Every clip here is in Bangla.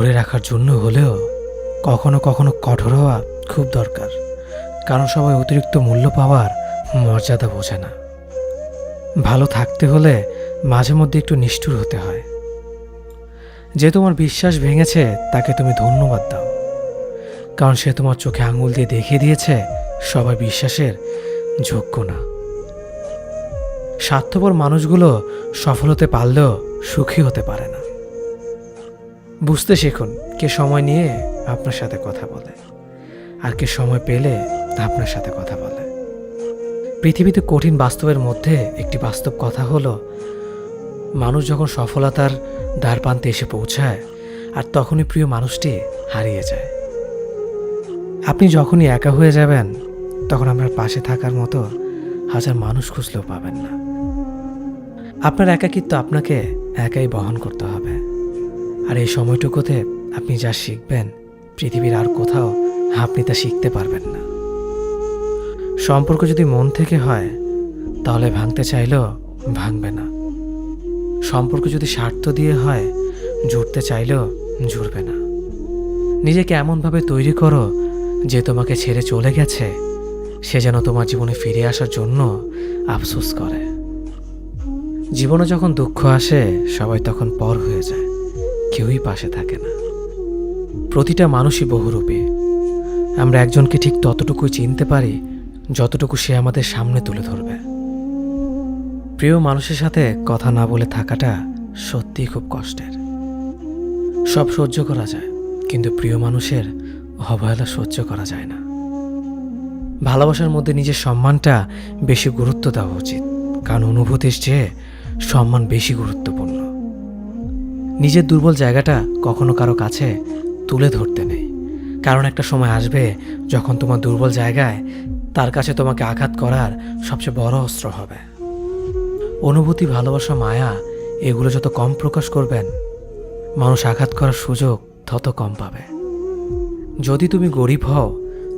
ধরে রাখার জন্য হলেও কখনো কখনো কঠোর হওয়া খুব দরকার, কারণ সবাই অতিরিক্ত মূল্য পাওয়ার মর্যাদা বোঝে না। ভালো থাকতে হলে মাঝে মধ্যে একটু নিষ্ঠুর হতে হয়। যে তোমার বিশ্বাস ভেঙেছে তাকে তুমি ধন্যবাদ দাও, কারণ সে তোমার চোখে আঙুল দিয়ে দেখিয়ে দিয়েছে সবাই বিশ্বাসের যোগ্য না। স্বার্থপর মানুষগুলো সফল হতে পারলেও সুখী হতে পারে না। বুঝতে শিখুন কে সময় নিয়ে আপনার সাথে কথা বলে আর কে সময় পেলে আপনার সাথে কথা বলে। পৃথিবীতে কঠিন বাস্তবের মধ্যে একটি বাস্তব কথা হলো, মানুষ যখন সফলতার দ্বারপ্রান্তে এসে পৌঁছায় আর তখনই প্রিয় মানুষটি হারিয়ে যায়। আপনি যখনই একা হয়ে যাবেন তখন আপনার পাশে থাকার মতো হাজার মানুষ খুঁজলেও পাবেন না। আপনার একাকিত্ব আপনাকে একাই বহন করতে হবে, আর এই সময়টুকুতে আপনি যা শিখবেন পৃথিবীর আর কোথাও আপনি তা শিখতে পারবেন না। সম্পর্ক যদি মন থেকে হয় তাহলে ভাঙতে চাইলেও ভাঙবে না। সম্পর্ক যদি স্বার্থ দিয়ে হয় জুড়তে চাইলেও জুড়বে না। নিজেকে এমনভাবে তৈরি করো যে তোমাকে ছেড়ে চলে গেছে সে যেন তোমার জীবনে ফিরে আসার জন্য আফসোস করে। জীবনে যখন দুঃখ আসে সবাই তখন পর হয়ে যায়, কেউই পাশে থাকে না। প্রতিটা মানুষই বহুরূপী। আমরা একজনকে ঠিক ততটুকুই চিনতে পারি যতটুকু সে আমাদের সামনে তুলে ধরবে। প্রিয় মানুষের সাথে কথা না বলে থাকাটা সত্যিই খুব কষ্টের। সব সহ্য করা যায়, কিন্তু প্রিয় মানুষের অবহেলা সহ্য করা যায় না। ভালোবাসার মধ্যে নিজের সম্মানটা বেশি গুরুত্ব দেওয়া উচিত, কারণ অনুভূতির চেয়ে সম্মান বেশি গুরুত্বপূর্ণ। নিজের দুর্বল জায়গাটা কখনো কারো কাছে তুলে ধরতে নেই, কারণ একটা সময় আসবে যখন তোমার দুর্বল জায়গায় তার কাছে তোমাকে আঘাত করার সবচেয়ে বড় অস্ত্র হবে। অনুভূতি, ভালোবাসা, মায়া এগুলো যত কম প্রকাশ করবেন মানুষ আঘাত করার সুযোগ তত কম পাবে। যদি তুমি গরিব হও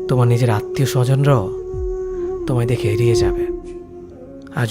তোমার নিজের আত্মীয় স্বজনরাও তোমায় দেখে এড়িয়ে যাবে।